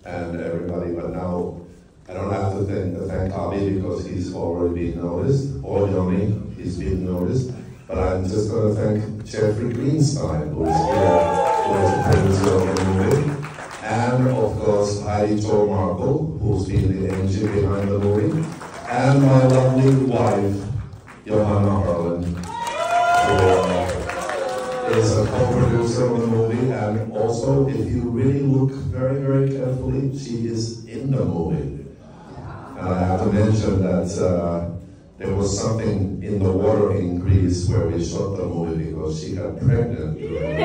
and everybody, but now I don't have to thank Avi because he's already been noticed, or Johnny, he's been noticed, but I'm just going to thank Jeffrey Greenstein, who is here, who is the producer of the movie, and of course Heidi Jo Markle, who's been the engine behind the movie, and my lovely wife, Johanna Harlin, who is a co-producer of the movie, and also, if you really look very, very carefully, she is in the movie. And I have to mention that there was something in the water in Greece where we shot the movie because she got pregnant during the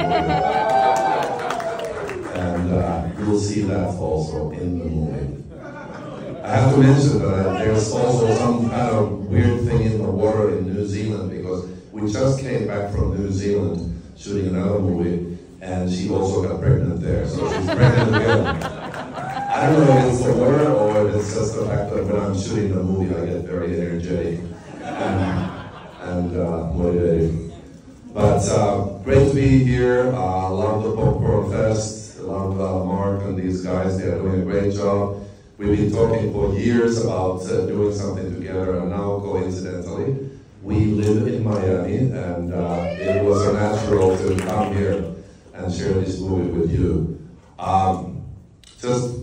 movie. And you'll see that also in the movie. I have to mention that there's also some kind of weird thing in the water in New Zealand because we just came back from New Zealand shooting another movie and she also got pregnant there, so she's pregnant again. I don't know if it's the water or if it's just the fact that when I'm shooting the movie I get very energetic and motivated. But great to be here. Love the Popcorn Fest. Love Mark and these guys. They're doing a great job. We've been talking for years about doing something together, and now coincidentally we live in Miami, and it was a natural to come here and share this movie with you. Just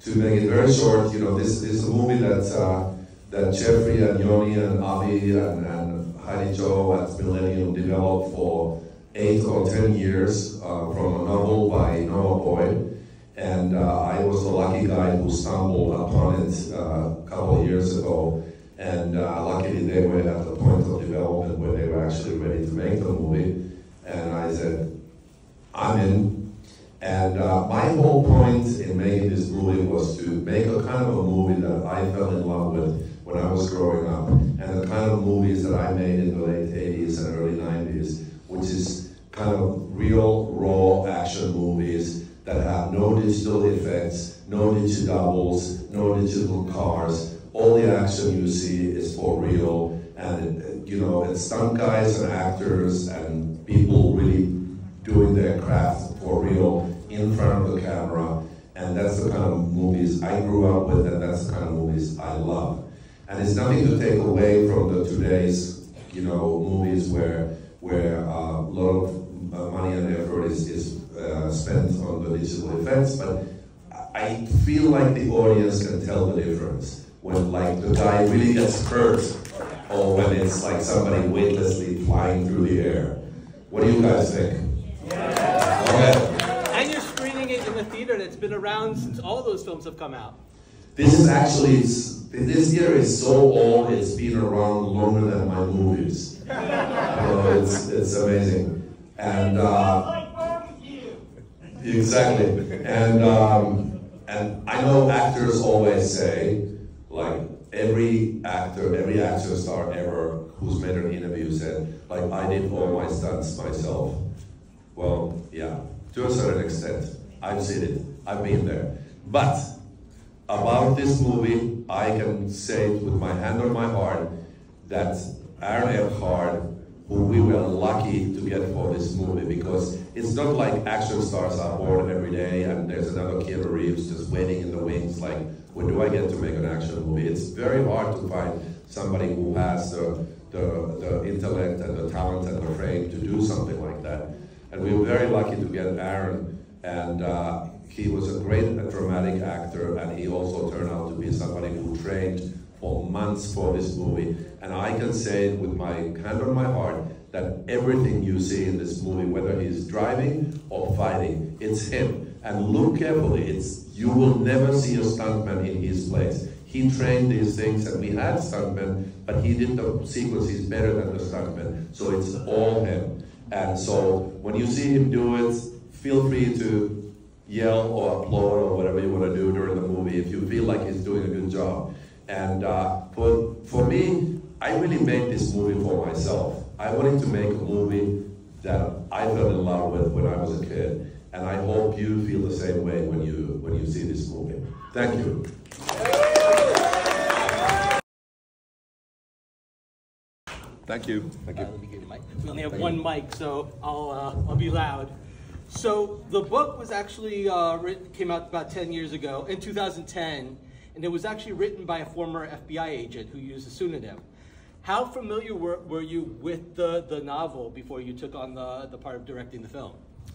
to make it very short, you know, this is a movie that Jeffrey and Yoni and Avi and Heidi Jo at Millennium developed for 8 or 10 years from a novel by Noah Boyd. And I was the lucky guy who stumbled upon it a couple of years ago. And luckily they were at the point of development where they were actually ready to make the movie. And I said, I'm in. And my whole point in making this movie was to make a kind of a movie that I fell in love with when I was growing up. And the kind of movies that I made in the late 80s and early 90s, which is kind of real, raw action movies that have no digital effects, no digital doubles, no digital cars. All the action you see is for real, and you know, it's stunt guys and actors and people really doing their craft for real in front of the camera, and that's the kind of movies I grew up with, and that's the kind of movies I love. And it's nothing to take away from the today's, you know, movies where a lot of money and effort is spent on the digital effects, but I feel like the audience can tell the difference when, like, the guy really gets hurt, or when it's like somebody weightlessly flying through the air. What do you guys think? Yeah. Okay. And you're screening it in a theater that's been around since all those films have come out. This is actually, this theater is so old, it's been around longer than my movies. So it's amazing. And exactly. And I know actors always say, like every action star ever who's made an interview said, like, I did all my stunts myself. Well, yeah, to a certain extent. I've seen it, I've been there. But about this movie, I can say with my hand on my heart that Aaron Eckhart, who we were lucky to get for this movie, because it's not like action stars are born every day and there's another Keanu Reeves just waiting in the wings like, when do I get to make an action movie? It's very hard to find somebody who has the intellect and the talent and the frame to do something like that. And we were very lucky to get Aaron, and he was a great dramatic actor, and he also turned out to be somebody who trained for months for this movie. And I can say with my hand on my heart that everything you see in this movie, whether he's driving or fighting, it's him. And look carefully, you will never see a stuntman in his place. He trained these things, and we had stuntmen, but he did the sequences better than the stuntmen. So it's all him. And so when you see him do it, feel free to yell or applaud or whatever you want to do during the movie if you feel like he's doing a good job. And for me, I really made this movie for myself. I wanted to make a movie that I fell in love with when I was a kid. And I hope you feel the same way when you see this movie. Thank you. Thank you. Thank you. Let me give you the mic. We only have one mic, so I'll be loud. So the book was actually came out about 10 years ago, in 2010, and it was actually written by a former FBI agent who used a pseudonym. How familiar were you with the novel before you took on the part of directing the film?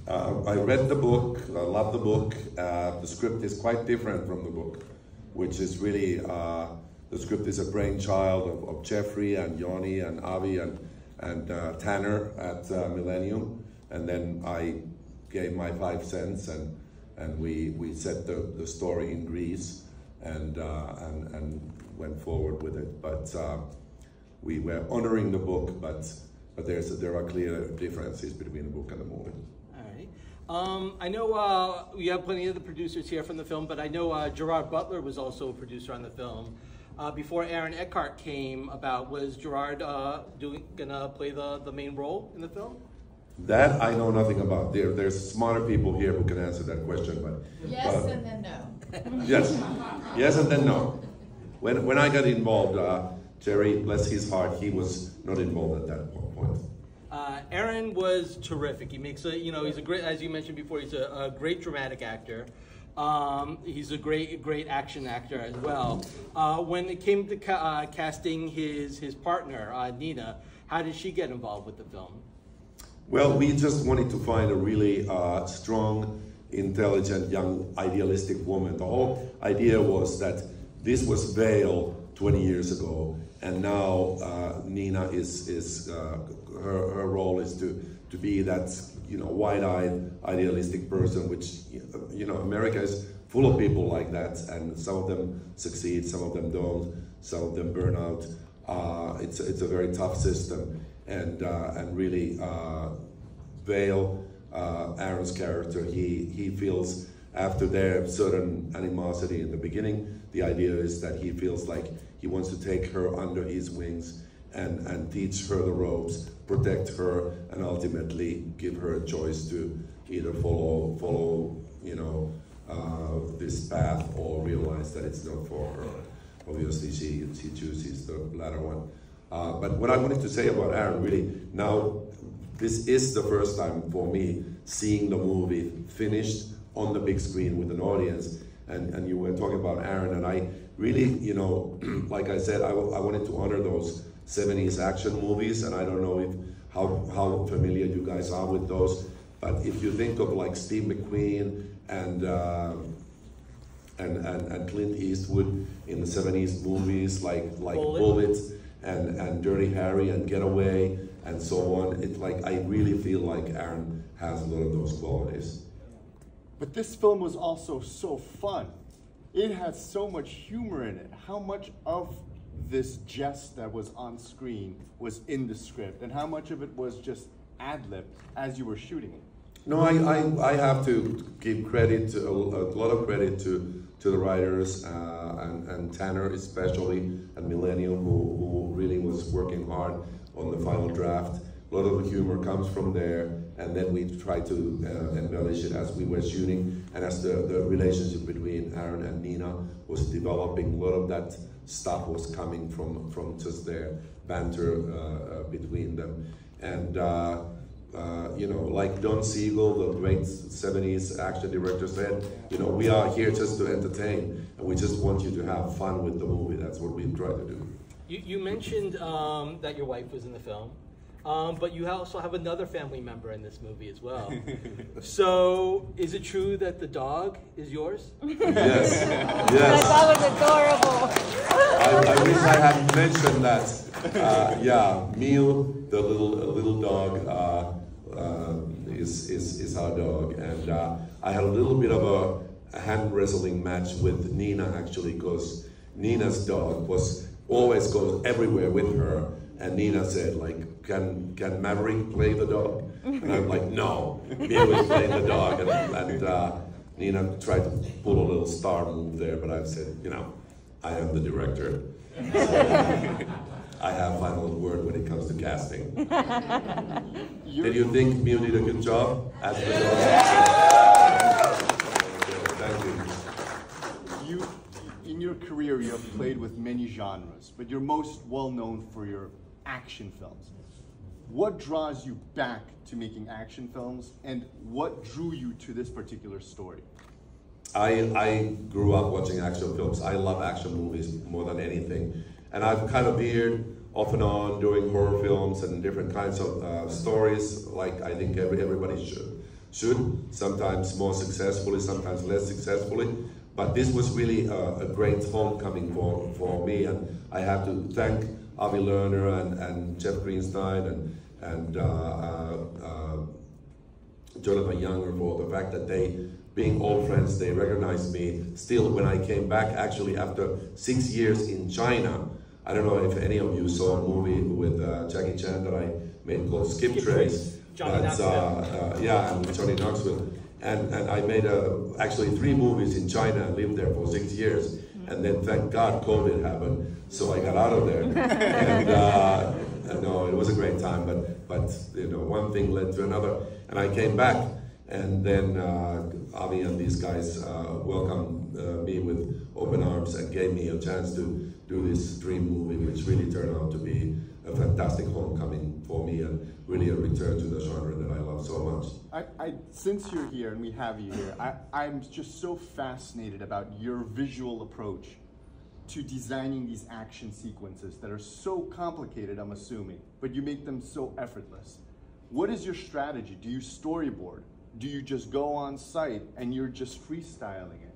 I read the book, I love the book. The script is quite different from the book, which is really, the script is a brainchild of Jeffrey and Yoni and Avi and Tanner at Millennium. And then I gave my 5 cents and we set the story in Greece and went forward with it. But we were honoring the book, but there are clear differences between the book and the movie. I know we have plenty of the producers here from the film, but I know Gerard Butler was also a producer on the film. Before Aaron Eckhart came about, was Gerard gonna play the main role in the film? That I know nothing about. There's smarter people here who can answer that question, but yes and then no. yes and then no. When I got involved, Jerry, bless his heart, he was not involved at that point. Aaron was terrific. He makes he's a great, as you mentioned before, he's a great dramatic actor. He's a great action actor as well. When it came to casting his partner, Nina, how did she get involved with the film? Well, we just wanted to find a really strong, intelligent, young, idealistic woman. The whole idea was that this was Vale 20 years ago, and now Nina is her role is to be that wide-eyed, idealistic person, which America is full of people like that, and some of them succeed, some of them don't, some of them burn out. It's a very tough system, and really Vale, Aaron's character, he feels after their certain animosity in the beginning, the idea is that he feels like he wants to take her under his wings and teach her the ropes, protect her, and ultimately give her a choice to either follow this path or realize that it's not for her. Obviously, she chooses the latter one. But what I wanted to say about Aaron, really, now this is the first time for me seeing the movie finished on the big screen with an audience. And you were talking about Aaron, and I really, like I said, I wanted to honor those 70s action movies, and I don't know how familiar you guys are with those, but if you think of like Steve McQueen and Clint Eastwood in the 70s movies, like Bullet and Dirty Harry and Getaway and so on, it's like I really feel like Aaron has a lot of those qualities. But this film was also so fun. It had so much humor in it. How much of this jest that was on screen was in the script, and how much of it was just ad-lib as you were shooting it? No, I have to give credit, a lot of credit to the writers and Tanner especially at Millennium, who really was working hard on the final draft. A lot of the humor comes from there, and then we try to embellish it as we were shooting, and as the relationship between Aaron and Nina was developing. A lot of that stuff was coming from just their banter between them. And like Don Siegel, the great 70s action director, said, we are here just to entertain, and we just want you to have fun with the movie. That's what we try to do. You mentioned that your wife was in the film. But you also have another family member in this movie as well. So, is it true that the dog is yours? Yes. That was adorable. I wish I had mentioned that. Yeah, Meal, the little dog, is our dog, and I had a little bit of a hand wrestling match with Nina actually, because Nina's dog always goes everywhere with her. And Nina said, like, can Maverick play the dog? And I'm like, no, Mia will play the dog. And Nina tried to pull a little star move there, but I've said, I am the director. So I have final word when it comes to casting. Did you think Mia did a good job as the dog? Thank you. In your career, you have played with many genres, but you're most well known for your action films. what draws you back to making action films, and what drew you to this particular story? I grew up watching action films. I love action movies more than anything. And I've kind of veered off and on doing horror films and different kinds of stories, like I think everybody should. Sometimes more successfully, sometimes less successfully. But this was really a great homecoming for me, and I have to thank Avi Lerner and Jeff Greenstein and Jonathan Younger for the fact that they, being old friends, they recognized me still when I came back, actually after 6 years in China. I don't know if any of you saw a movie with Jackie Chan that I made called Skip Trace. Johnny Knoxville. Yeah, and Johnny Knoxville. And I made actually 3 movies in China and lived there for 6 years. And then thank God COVID happened, so I got out of there. And no, it was a great time, but you know, one thing led to another. And I came back, and then Avi and these guys welcomed me with open arms and gave me a chance to do this dream movie, which really turned out to be a fantastic homecoming for me and really a return to the genre that I love so much. Since you're here and we have you here, I'm just so fascinated about your visual approach to designing these action sequences that are so complicated, I'm assuming, but you make them so effortless. What is your strategy? Do you storyboard? Do you just go on site and you're just freestyling it?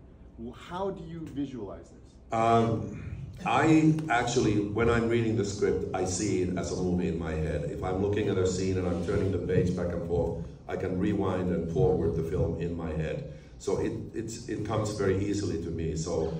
How do you visualize this? I actually, when I'm reading the script, I see it as a movie in my head. If I'm looking at a scene and I'm turning the page back and forth, I can rewind and forward the film in my head. So it comes very easily to me. So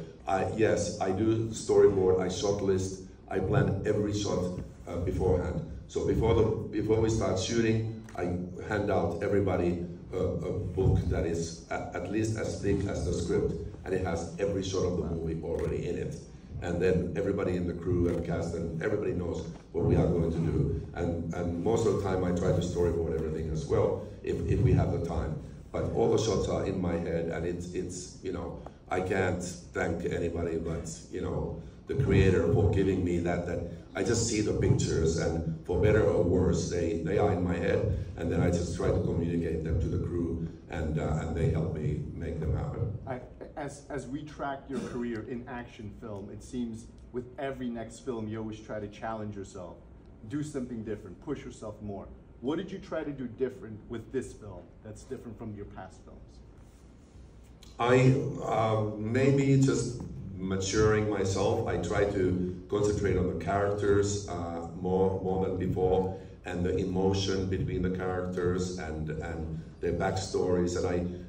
yes, I do storyboard, I shot list, I plan every shot beforehand. So before we start shooting, I hand out everybody a book that is at least as thick as the script, and it has every shot of the movie already in it. And then everybody in the crew and cast and everybody knows what we are going to do. And most of the time I try to storyboard everything as well, if we have the time. But all the shots are in my head, and it's you know, I can't thank anybody but, you know, the creator for giving me that I just see the pictures, and for better or worse, they are in my head, and then I just try to communicate them to the crew, and they help me make them happen. As we track your career in action film, it seems with every next film you always try to challenge yourself, do something different, push yourself more. What did you try to do different with this film that's different from your past films? I maybe just maturing myself. I try to concentrate on the characters more than before, and the emotion between the characters and their backstories. And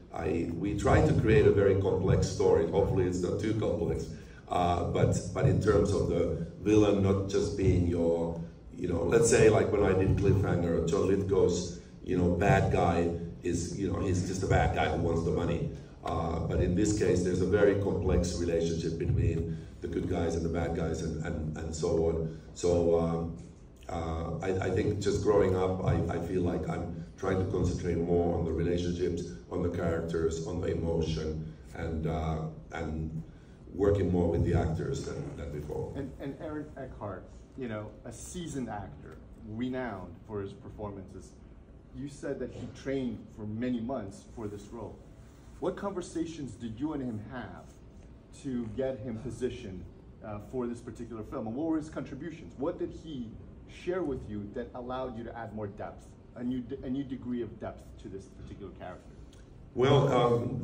we try to create a very complex story. Hopefully, it's not too complex. But in terms of the villain not just being your, you know, let's say like when I did Cliffhanger, John Lithgow's, you know, bad guy is, you know, he's just a bad guy who wants the money. But in this case, there's a very complex relationship between the good guys and the bad guys and so on. So I think just growing up, I feel like I'm trying to concentrate more on the relationships, on the characters, on the emotion, and working more with the actors than before. And Aaron Eckhart, you know, a seasoned actor, renowned for his performances, you said that he trained for many months for this role. What conversations did you and him have to get him positioned for this particular film? And what were his contributions? What did he share with you that allowed you to add more depth, a new degree of depth to this particular character? Well,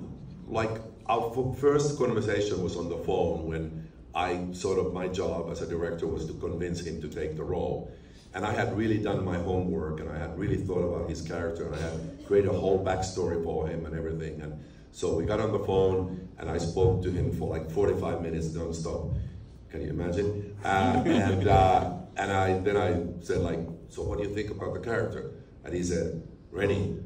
like our first conversation was on the phone when my job as a director was to convince him to take the role. And I had really done my homework, and I had really thought about his character, and I had created a whole backstory for him and everything. And so we got on the phone, and I spoke to him for like 45 minutes nonstop. Can you imagine? Then I said, like, so what do you think about the character? And he said, Renny,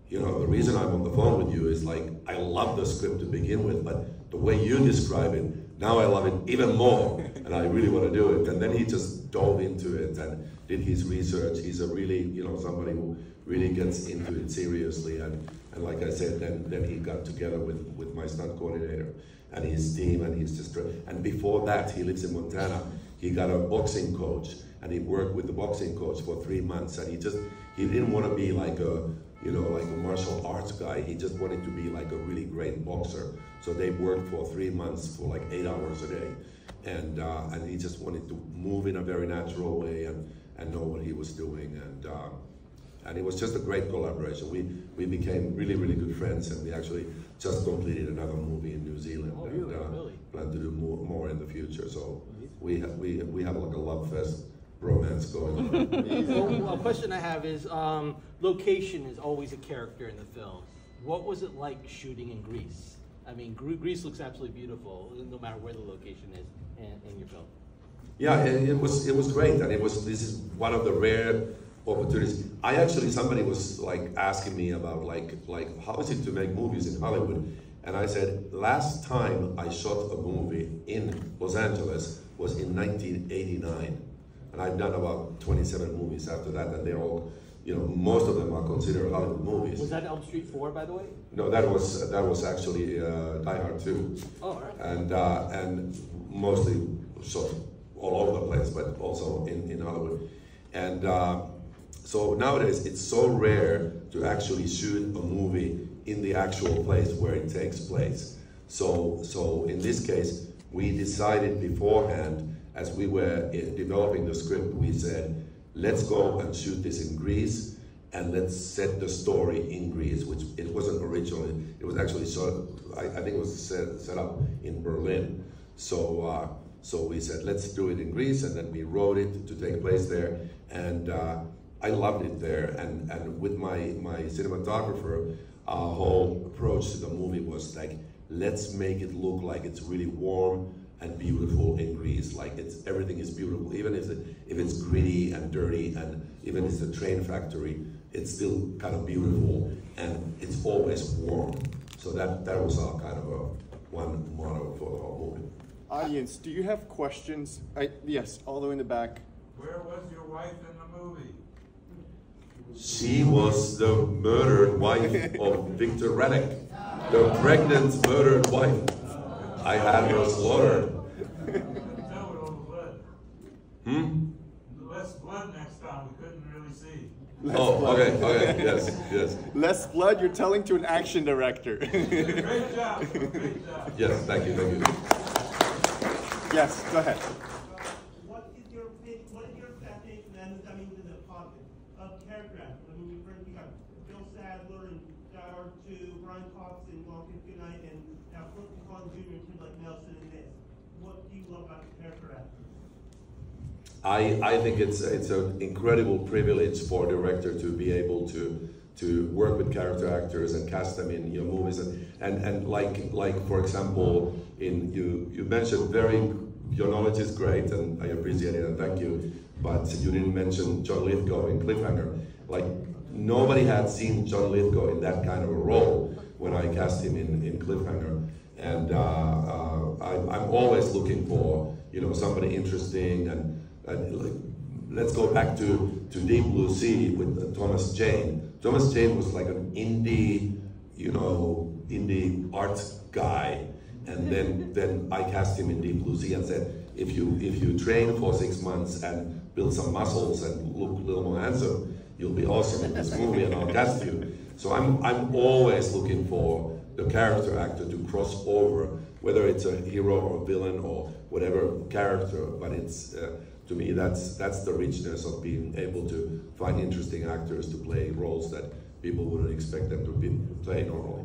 you know, the reason I'm on the phone with you is like, I love the script to begin with, but the way you describe it, now I love it even more, and I really want to do it. And then he just dove into it and did his research. He's a really, you know, somebody who really gets into it seriously. And like I said, then he got together with my stunt coordinator and his team, and he's just, and before that, he lives in Montana. he got a boxing coach, and he worked with the boxing coach for 3 months, and he didn't want to be like a, you know, like a martial arts guy. He just wanted to be like a really great boxer. So they worked for 3 months for like 8 hours a day, and he just wanted to move in a very natural way and know what he was doing, and it was just a great collaboration. We became really, really good friends, and we actually just completed another movie in New Zealand, Really? plan to do more in the future. So we have like a love fest romance going on. Well, a question I have is, location is always a character in the film. What was it like shooting in Greece? I mean, Greece looks absolutely beautiful, no matter where the location is in your film. Yeah, it was great, and this is one of the rare opportunities. Somebody was like asking me about like how is it to make movies in Hollywood, and I said last time I shot a movie in Los Angeles was in 1989, and I've done about 27 movies after that, and they're all, you know, most of them are considered Hollywood movies. Was that Elm Street 4, by the way? No, that was actually Die Hard 2. Oh, all right. And mostly shot all over the place, but also in Hollywood. And so nowadays it's so rare to actually shoot a movie in the actual place where it takes place. So in this case, we decided beforehand, as we were developing the script, we said, let's go and shoot this in Greece, and let's set the story in Greece, which it wasn't originally. It was actually I think it was set up in Berlin. So we said, let's do it in Greece, and then we wrote it to take place there, and I loved it there. And with my cinematographer, our whole approach to the movie was like, let's make it look like it's really warm and beautiful in Greece. Like everything is beautiful, even if it's gritty and dirty, and even if it's a train factory, it's still kind of beautiful, and it's always warm. So that was our kind of one motto for the whole movie. Audience, do you have questions? Yes, all the way in the back. Where was your wife in the movie? She was the murdered wife of Victor Rennick, the pregnant murdered wife. I had her slaughtered. Tell it all the blood. Less blood next time. We couldn't really see. Okay, yes. Less blood, you're telling to an action director. Great job. Great job. Yes, thank you. Yes, go ahead. What is your expectation and coming to the department of character actors? I mean, we got Bill Sadler and Die Hard 2, Brian Cox and Long Kiss Goodnight, and now Clifton Collins Jr. and Tim like Nelson in this. What do you love about the character actors? I think it's an incredible privilege for a director to be able to work with character actors and cast them in your movies, and like for example, you mentioned your knowledge is great, and I appreciate it and thank you, but you didn't mention John Lithgow in Cliffhanger. Like, nobody had seen John Lithgow in that kind of a role when I cast him in Cliffhanger, and I'm always looking for, you know, somebody interesting, and like, let's go back to Deep Blue Sea with Thomas Jane. Thomas Jane was like an indie art guy, and then I cast him in Deep Blue Sea and said, if you train for 6 months and build some muscles and look a little more handsome, you'll be awesome in this movie, and I'll cast you. So I'm always looking for the character actor to cross over, whether it's a hero or a villain or whatever character, but it's to me, that's the richness of being able to find interesting actors to play roles that people wouldn't expect them to play normally.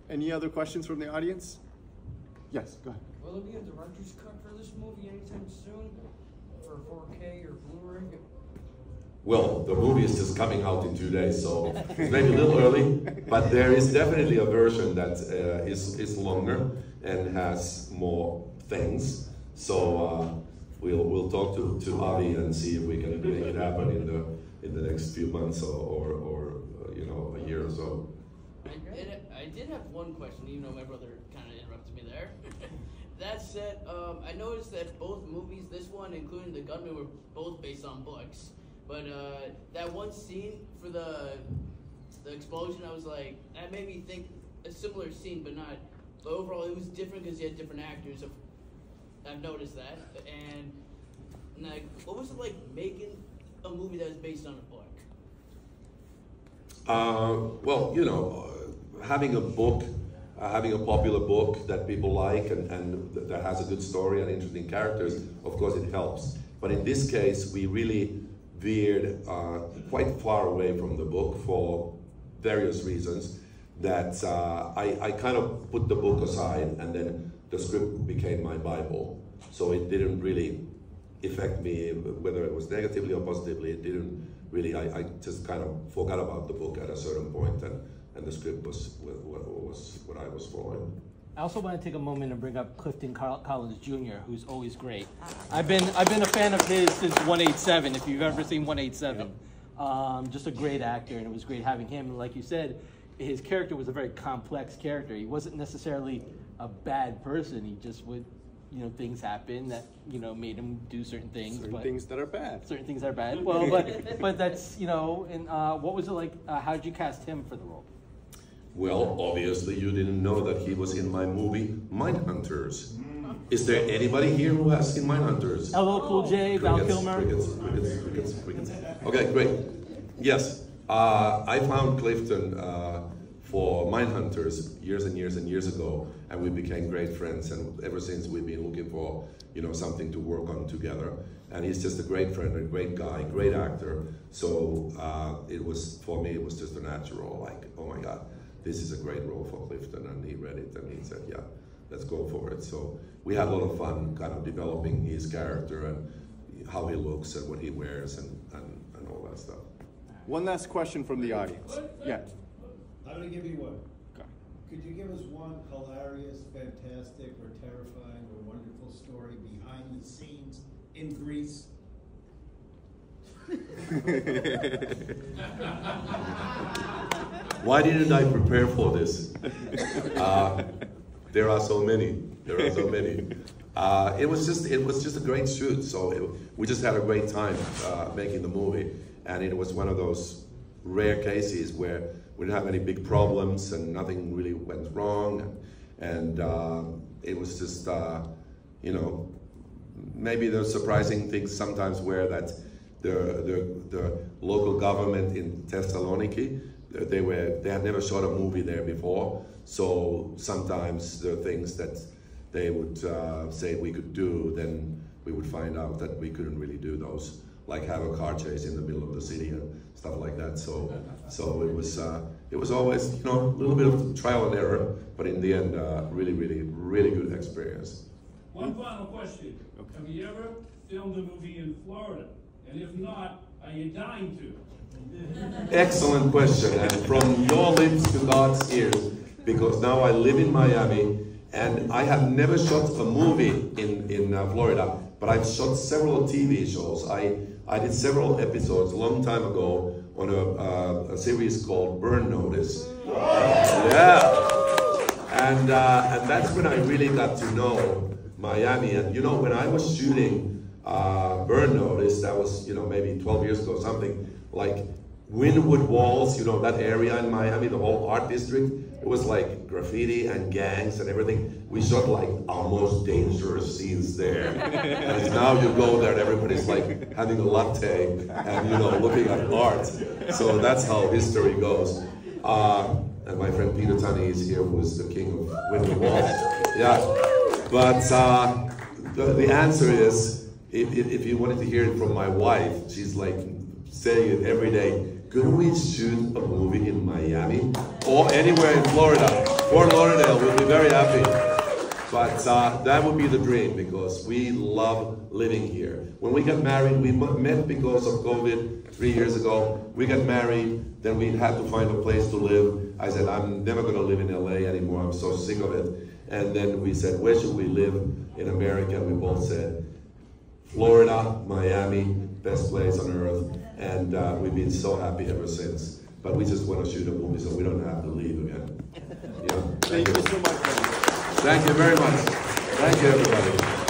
Any other questions from the audience? Yes, go ahead. Will there be a director's cut for this movie anytime soon? For 4K or Blu-ray? Well, the movie is just coming out in 2 days, so it's maybe a little early, but there is definitely a version that is longer and has more things. So we'll talk to Avi and see if we can make it happen in the next few months or you know, a year or so. I did have one question, even though my brother kind of interrupted me there. That said, I noticed that both movies, this one including The Gunman, were both based on books. But that one scene for the explosion, I was like, that made me think a similar scene, but not. But overall, it was different because you had different actors. I've noticed that. And like, what was it like making a movie that was based on a book? Well, you know, having a book, having a popular book that people like and that has a good story and interesting characters, of course it helps. But in this case, we really veered quite far away from the book for various reasons that I kind of put the book aside, and then the script became my Bible. So it didn't really affect me, whether it was negatively or positively. It didn't really, I just kind of forgot about the book at a certain point, and the script was what I was following. I also want to take a moment and bring up Clifton Collins Jr., who's always great. I've been a fan of his since 187. If you've ever seen 187, just a great actor, and it was great having him. And like you said, his character was a very complex character. He wasn't necessarily a bad person. He just would, you know, things happen that, you know, made him do certain things. Certain things that are bad. Certain things that are bad. Well, but that's, you know. And what was it like? How did you cast him for the role? Well, obviously you didn't know that he was in my movie Mindhunters. Is there anybody here who has seen Mindhunters? LL Cool J, Val Kilmer. Crickets. Okay, great. Yes, I found Clifton for Mindhunters years and years and years ago, and we became great friends. And ever since, we've been looking for, you know, something to work on together. And he's just a great friend, a great guy, great actor. So it was, for me, it was just a natural, like, oh my God, this is a great role for Clifton, and he read it and he said, yeah, let's go for it. So we had a lot of fun kind of developing his character and how he looks and what he wears and all that stuff. One last question from the audience. Yeah. I'm going to give you one. Okay. Could you give us one hilarious, fantastic, or terrifying, or wonderful story behind the scenes in Greece? Why didn't I prepare for this? There are so many. It was just a great shoot. So we just had a great time making the movie, and it was one of those rare cases where we didn't have any big problems and nothing really went wrong, and it was just you know, maybe the surprising things sometimes were that the local government in Thessaloniki, they had never shot a movie there before, so sometimes the things that they would say we could do, then we would find out that we couldn't really do those, like have a car chase in the middle of the city and stuff like that. So it was always, you know, a little bit of trial and error, but in the end, really good experience. One final question. Okay. Have you ever filmed a movie in Florida? And if not, are you dying to? Excellent question, and from your lips to God's ears, because now I live in Miami, and I have never shot a movie in Florida, but I've shot several TV shows. I did several episodes a long time ago on a series called Burn Notice. Yeah, and that's when I really got to know Miami. And you know, when I was shooting Burn Notice, that was, you know, maybe 12 years ago, something like Wynwood Walls, you know, that area in Miami, the whole art district, it was like graffiti and gangs and everything. We shot like our most dangerous scenes there. And now you go there and everybody's like having a latte and, you know, looking at art. So that's how history goes. And my friend Peter Tunney is here, who is the king of Wynwood Walls. Yeah, but the answer is, if you wanted to hear it from my wife, she's like saying it every day, could we shoot a movie in Miami or anywhere in Florida? Fort Lauderdale, we'll be very happy. But that would be the dream, because we love living here. When we got married, we met because of COVID 3 years ago. We got married, then we had to find a place to live. I said, I'm never gonna live in LA anymore, I'm so sick of it. And then we said, where should we live in America? And we both said, Florida, Miami, best place on earth. And we've been so happy ever since. But we just want to shoot a movie so we don't have to leave again. Yeah. Thank you so much. Thank you very much. Thank you, everybody.